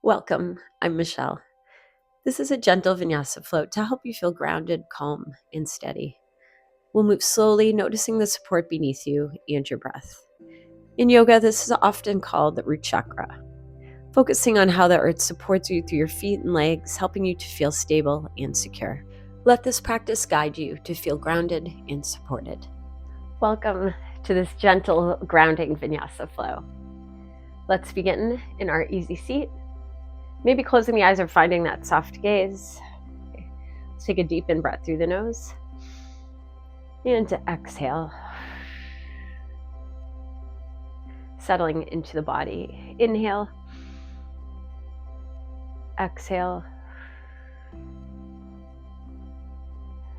Welcome, I'm Michelle. This is a gentle Vinyasa float to help you feel grounded, calm, and steady. We'll move slowly, noticing the support beneath you and your breath. In yoga, this is often called the root chakra, focusing on how the earth supports you through your feet and legs, helping you to feel stable and secure. Let this practice guide you to feel grounded and supported. Welcome to this gentle, grounding Vinyasa flow. Let's begin in our easy seat. Maybe closing the eyes or finding that soft gaze. Okay. Let's take a deep in breath through the nose. And to exhale. Settling into the body. Inhale. Exhale.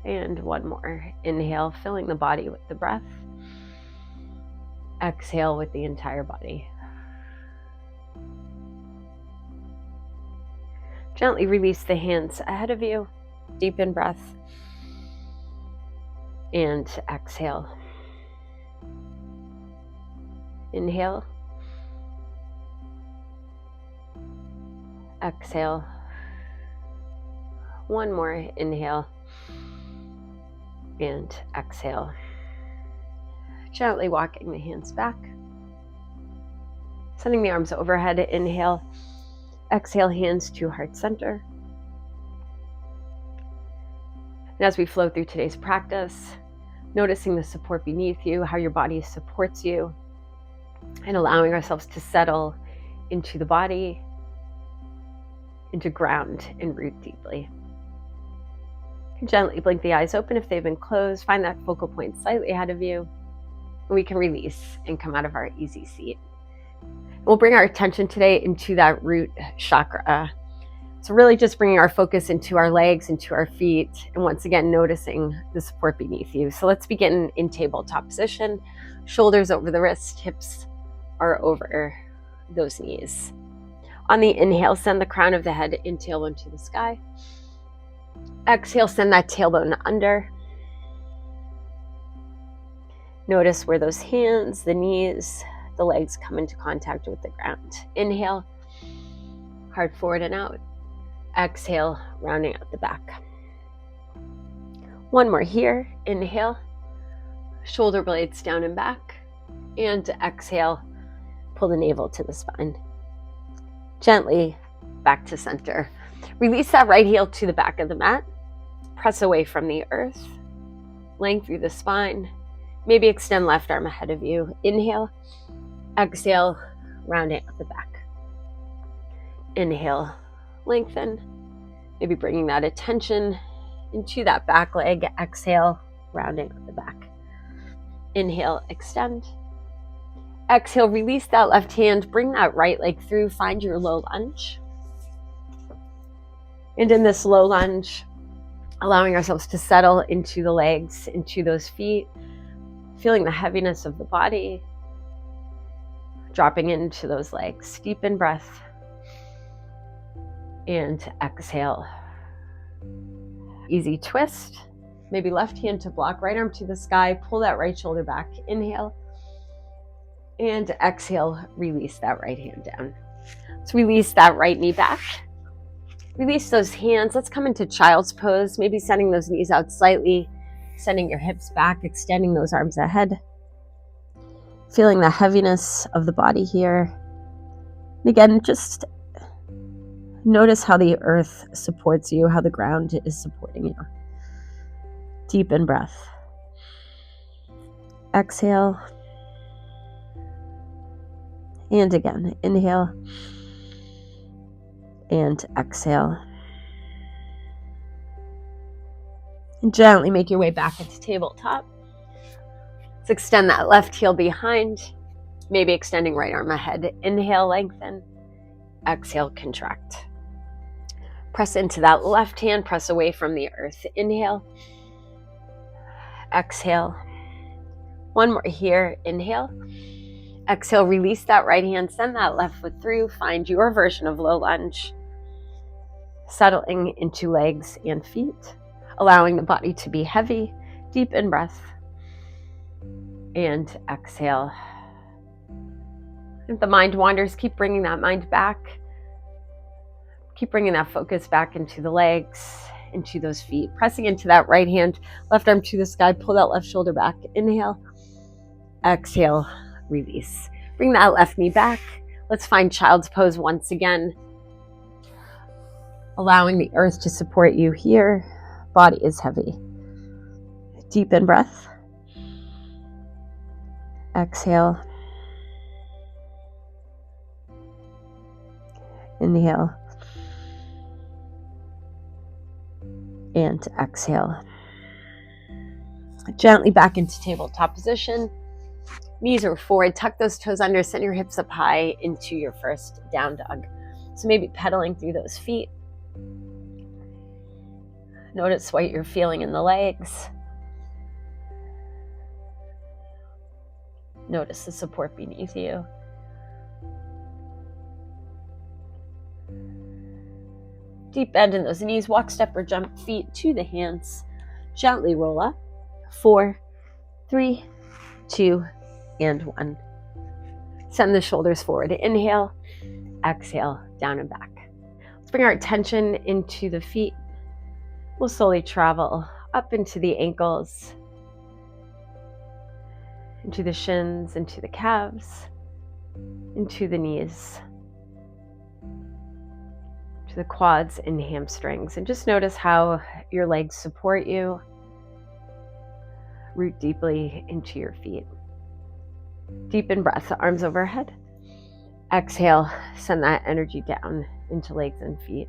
And one more. Inhale, filling the body with the breath. Exhale with the entire body. Gently release the hands ahead of you. Deep in breath. And exhale. Inhale. Exhale. One more. Inhale. And exhale. Gently walking the hands back. Sending the arms overhead. Inhale. Exhale, hands to heart center. And as we flow through today's practice, noticing the support beneath you, how your body supports you, and allowing ourselves to settle into the body, into ground and root deeply. Gently blink the eyes open if they've been closed. Find that focal point slightly ahead of you. And we can release and come out of our easy seat. We'll bring our attention today into that root chakra. So really just bringing our focus into our legs, into our feet, and once again, noticing the support beneath you. So let's begin in tabletop position. Shoulders over the wrist, hips are over those knees. On the inhale, send the crown of the head in tailbone to the sky. Exhale, send that tailbone under. Notice where those hands, the knees, the legs come into contact with the ground. Inhale, heart forward and out. Exhale, rounding out the back. One more here. Inhale, shoulder blades down and back. And exhale, pull the navel to the spine. Gently back to center. Release that right heel to the back of the mat. Press away from the earth. Length through the spine. Maybe extend left arm ahead of you. Inhale. Exhale, rounding out the back. Inhale, lengthen. Maybe bringing that attention into that back leg. Exhale, rounding out the back. Inhale, extend. Exhale, release that left hand. Bring that right leg through. Find your low lunge. And in this low lunge, allowing ourselves to settle into the legs, into those feet, feeling the heaviness of the body. Dropping into those legs. Deep in breath. And exhale. Easy twist. Maybe left hand to block, right arm to the sky. Pull that right shoulder back. Inhale. And exhale. Release that right hand down. Let's release that right knee back. Release those hands. Let's come into child's pose. Maybe sending those knees out slightly. Sending your hips back. Extending those arms ahead. Feeling the heaviness of the body here. And again, just notice how the earth supports you, how the ground is supporting you. Deep in breath. Exhale. And again, inhale. And exhale. And gently make your way back into tabletop. Let's extend that left heel behind, maybe extending right arm ahead. Inhale, lengthen. Exhale, contract. Press into that left hand, press away from the earth. Inhale. Exhale. One more here. Inhale. Exhale, release that right hand, send that left foot through. Find your version of low lunge. Settling into legs and feet, allowing the body to be heavy. Deep in breath. And exhale. If the mind wanders, keep bringing that mind back. Keep bringing that focus back into the legs, into those feet, pressing into that right hand, left arm to the sky, pull that left shoulder back. Inhale, exhale, release. Bring that left knee back. Let's find child's pose once again. Allowing the earth to support you here. Body is heavy. Deep in breath. Exhale. Inhale. And exhale. Gently back into tabletop position. Knees are forward. Tuck those toes under. Send your hips up high into your first down dog. So maybe pedaling through those feet. Notice what you're feeling in the legs. Notice the support beneath you. Deep bend in those knees. Walk, step, or jump feet to the hands. Gently roll up. 4, 3, 2, and 1. Send the shoulders forward. Inhale, exhale, down and back. Let's bring our attention into the feet. We'll slowly travel up into the ankles, into the shins, into the calves, into the knees, to the quads and hamstrings. And just notice how your legs support you. Root deeply into your feet. Deep in breath, arms overhead. Exhale, send that energy down into legs and feet.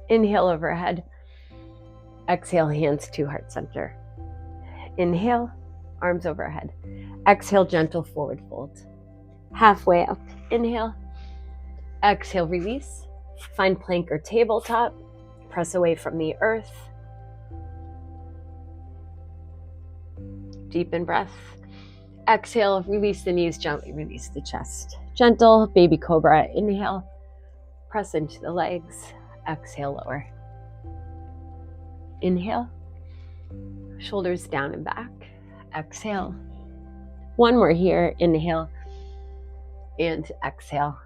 Inhale overhead. Exhale, hands to heart center. Inhale, arms overhead. Exhale, gentle forward fold. Halfway up. Inhale. Exhale, release. Find plank or tabletop. Press away from the earth. Deep in breath. Exhale, release the knees, gently release the chest. Gentle baby cobra. Inhale. Press into the legs. Exhale, lower. Inhale. Shoulders down and back. Exhale. One more here. Inhale. And exhale.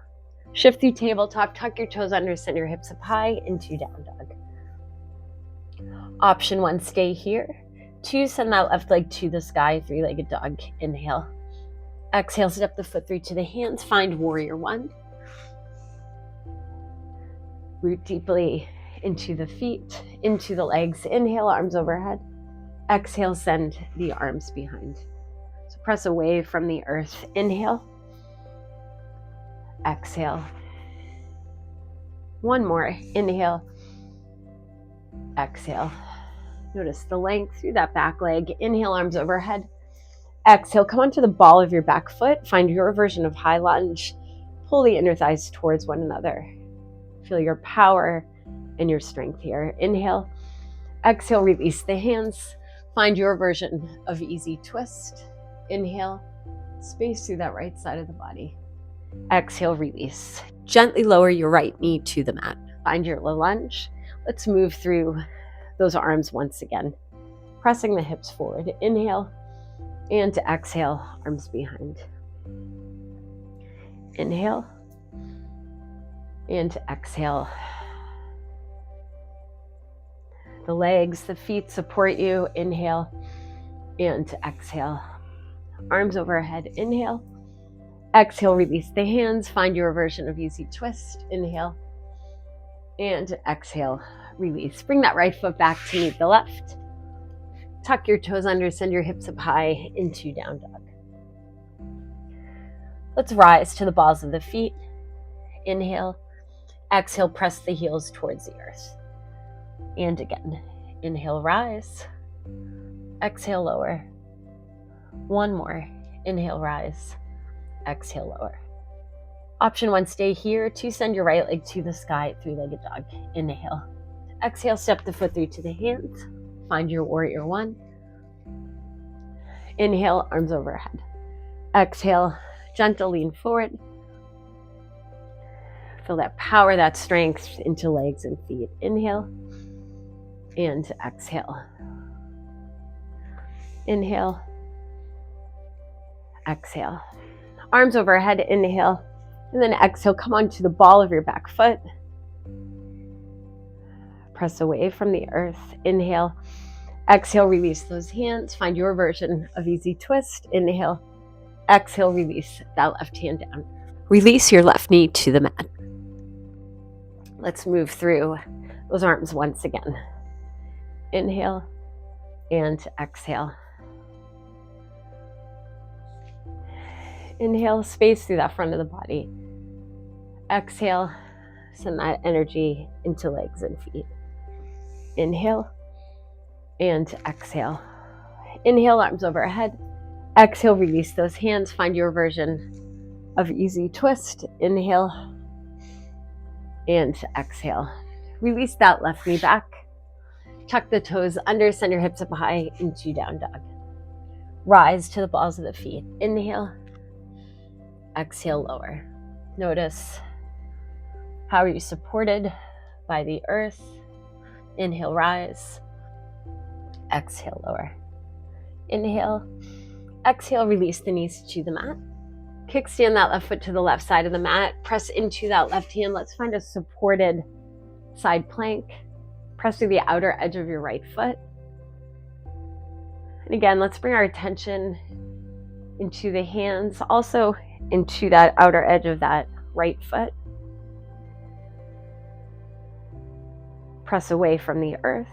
Shift through tabletop. Tuck your toes under. Send your hips up high into down dog. Option 1, stay here. 2, send that left leg to the sky. 3-legged dog. Inhale. Exhale, step the foot through to the hands. Find warrior 1. Root deeply into the feet, into the legs. Inhale, arms overhead. Exhale, send the arms behind. So press away from the earth. Inhale. Exhale. One more. Inhale. Exhale. Notice the length through that back leg. Inhale, arms overhead. Exhale, come onto the ball of your back foot. Find your version of high lunge. Pull the inner thighs towards one another. Feel your power and your strength here. Inhale. Exhale, release the hands. Find your version of easy twist. Inhale. Space through that right side of the body. Exhale, release. Gently lower your right knee to the mat. Find your lunge. Let's move through those arms once again. Pressing the hips forward. Inhale. And to exhale, arms behind. Inhale. And to exhale. The legs, the feet support you. Inhale. And to exhale. Arms overhead. Inhale. Exhale, release the hands. Find your version of easy twist. Inhale. And exhale, release. Bring that right foot back to meet the left. Tuck your toes under, send your hips up high into down dog. Let's rise to the balls of the feet. Inhale. Exhale, press the heels towards the earth. And again. Inhale, rise. Exhale, lower. One more. Inhale, rise. Exhale, lower. Option 1, stay here. 2, send your right leg to the sky. 3-legged dog. Inhale. Exhale, step the foot through to the hands. Find your warrior 1. Inhale, arms overhead. Exhale, gentle lean forward. Feel that power, that strength into legs and feet. Inhale and exhale. Inhale. Exhale. Arms overhead, inhale. And then exhale, come onto the ball of your back foot. Press away from the earth. Inhale. Exhale, release those hands. Find your version of easy twist. Inhale. Exhale, release that left hand down. Release your left knee to the mat. Let's move through those arms once again. Inhale and exhale. Inhale, space through that front of the body. Exhale, send that energy into legs and feet. Inhale and exhale. Inhale, arms overhead. Exhale, release those hands. Find your version of easy twist. Inhale and exhale. Release that left knee back. Tuck the toes under, send your hips up high into down dog. Rise to the balls of the feet. Inhale. Exhale, lower. Notice how are you supported by the earth. Inhale, rise. Exhale, lower. Inhale. Exhale, release the knees to the mat. Kickstand that left foot to the left side of the mat. Press into that left hand. Let's find a supported side plank. Press through the outer edge of your right foot. And again, let's bring our attention into the hands, also into that outer edge of that right foot. Press away from the earth.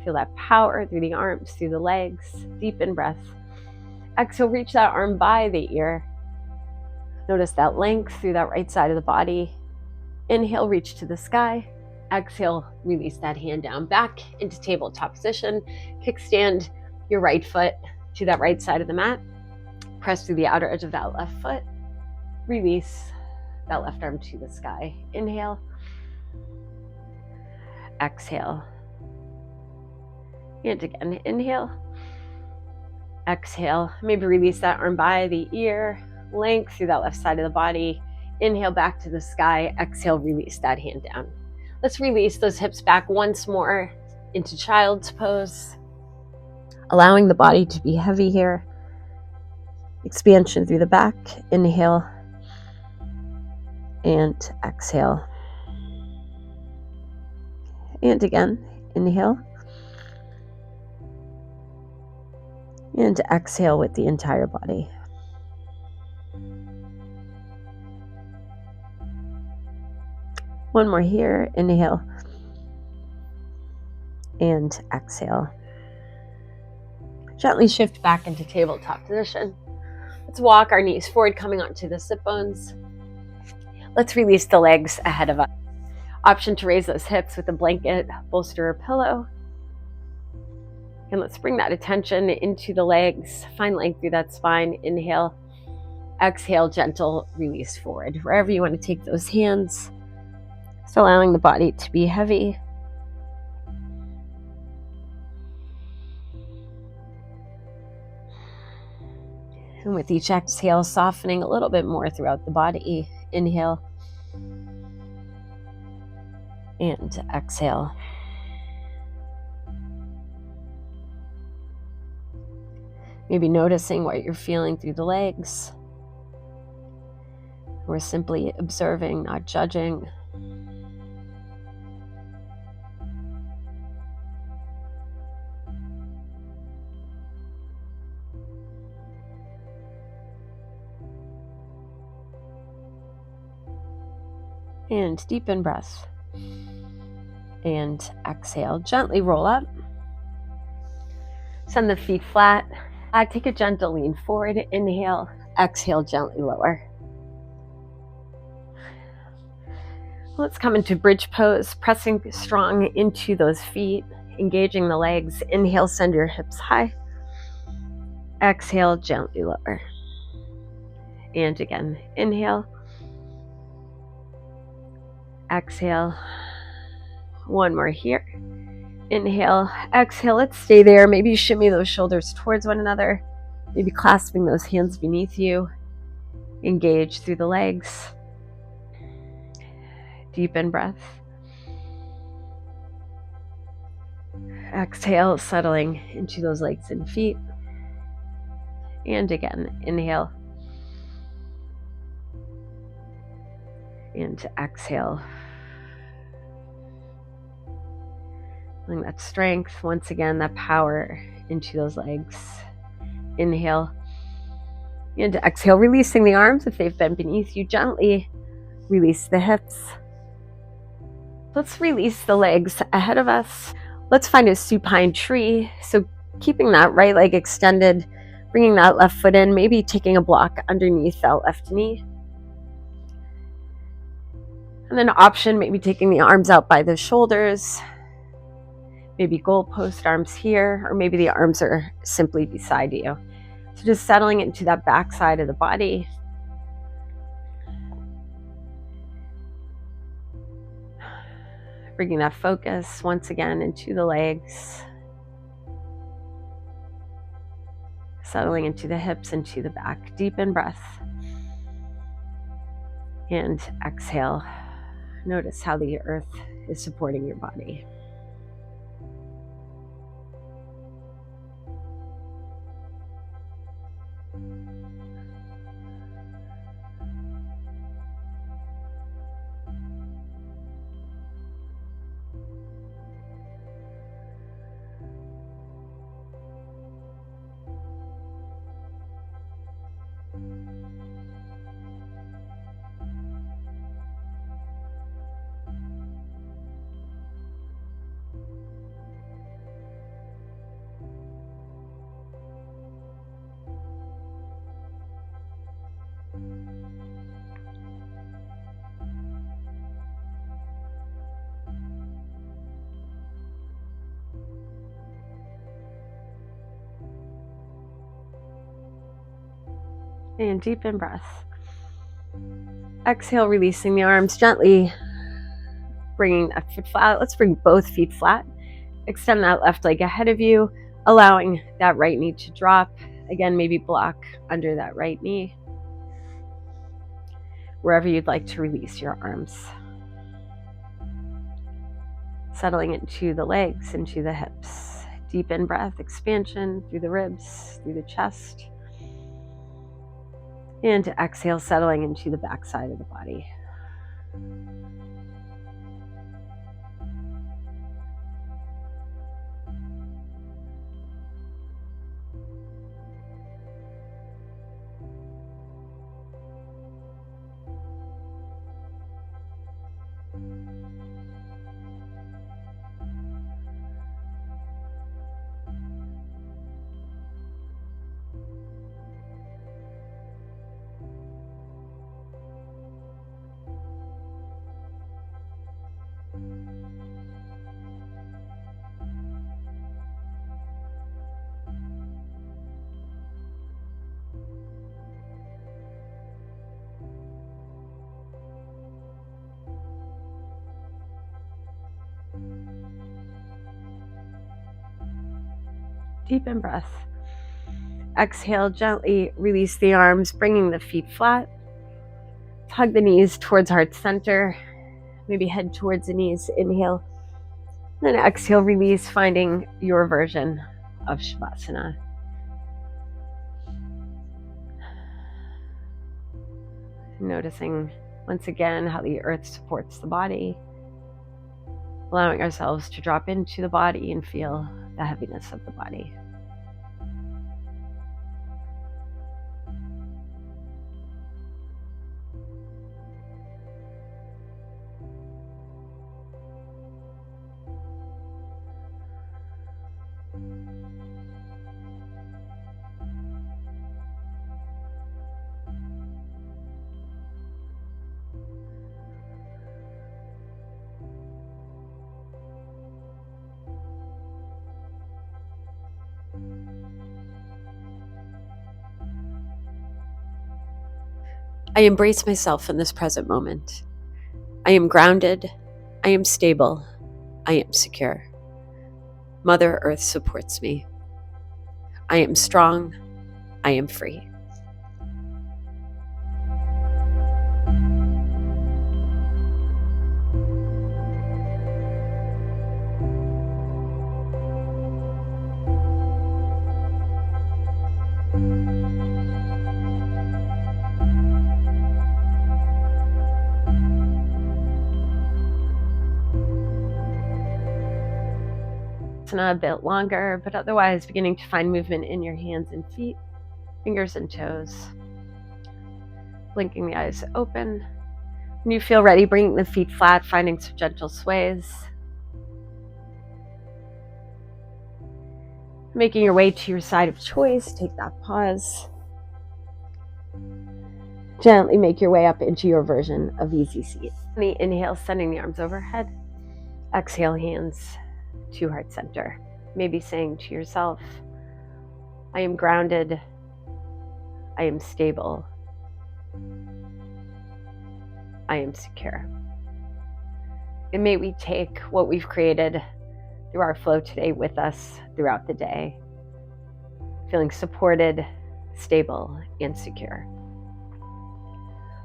Feel that power through the arms, through the legs. Deepen breath. Exhale, reach that arm by the ear. Notice that length through that right side of the body. Inhale, reach to the sky. Exhale, release that hand down back into tabletop position. Kickstand your right foot to that right side of the mat. Press through the outer edge of that left foot. Release that left arm to the sky. Inhale. Exhale. And again, inhale. Exhale. Maybe release that arm by the ear. Length through that left side of the body. Inhale back to the sky. Exhale, release that hand down. Let's release those hips back once more into child's pose. Allowing the body to be heavy here. Expansion through the back. Inhale. And exhale. And again, inhale. And exhale with the entire body. One more here. Inhale. And exhale. Gently shift back into tabletop position. Let's walk our knees forward, coming onto the sit bones. Let's release the legs ahead of us. Option to raise those hips with a blanket, bolster, or pillow. And let's bring that attention into the legs. Find length through that spine. Inhale. Exhale, gentle release forward. Wherever you want to take those hands. Just allowing the body to be heavy. And with each exhale, softening a little bit more throughout the body. Inhale. And exhale. Maybe noticing what you're feeling through the legs. Or simply observing, not judging. And deepen breath. And exhale. Gently roll up. Send the feet flat. Take a gentle lean forward. Inhale. Exhale, gently lower. Let's come into bridge pose, pressing strong into those feet, engaging the legs. Inhale, send your hips high. Exhale, gently lower. And again, inhale. Exhale. One more here. Inhale, exhale, let's stay there. Maybe shimmy those shoulders towards one another. Maybe clasping those hands beneath you. Engage through the legs. Deepen breath. Exhale, settling into those legs and feet. And again, inhale. And exhale. Feeling that strength, once again, that power into those legs. Inhale. And exhale, releasing the arms if they've been beneath you. Gently release the hips. Let's release the legs ahead of us. Let's find a supine tree. So keeping that right leg extended, bringing that left foot in, maybe taking a block underneath that left knee. And then option, maybe taking the arms out by the shoulders, maybe goalpost arms here, or maybe the arms are simply beside you. So just settling into that back side of the body. Bringing that focus once again into the legs. Settling into the hips, into the back. Deepen breath. And exhale. Notice how the earth is supporting your body. And deepen breath. Exhale, releasing the arms gently, bringing that foot flat. Let's bring both feet flat. Extend that left leg ahead of you, allowing that right knee to drop. Again, maybe block under that right knee. Wherever you'd like to release your arms. Settling into the legs, into the hips. Deepen breath, expansion through the ribs, through the chest. And exhale, settling into the back side of the body. Deepen breath. Exhale, gently release the arms, bringing the feet flat. Hug the knees towards heart center. Maybe head towards the knees. Inhale. Then exhale, release, finding your version of Shavasana. Noticing once again how the earth supports the body. Allowing ourselves to drop into the body and feel the heaviness of the body. I embrace myself in this present moment. I am grounded. I am stable. I am secure. Mother Earth supports me. I am strong. I am free. Shavasana a bit longer, but otherwise beginning to find movement in your hands and feet, fingers and toes. Blinking the eyes open. When you feel ready, bringing the feet flat, finding some gentle sways. Making your way to your side of choice, take that pause. Gently make your way up into your version of easy seat. Inhale, sending the arms overhead. Exhale, hands to heart center. Maybe saying to yourself, I am grounded, I am stable, I am secure. And may we take what we've created through our flow today with us throughout the day, feeling supported, stable, and secure.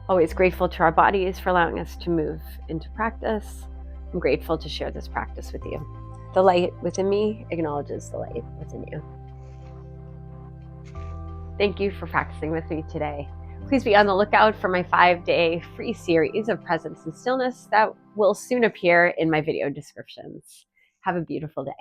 Always grateful to our bodies for allowing us to move into practice. I'm grateful to share this practice with you. The light within me acknowledges the light within you. Thank you for practicing with me today. Please be on the lookout for my 5-day free series of presence and stillness that will soon appear in my video descriptions. Have a beautiful day.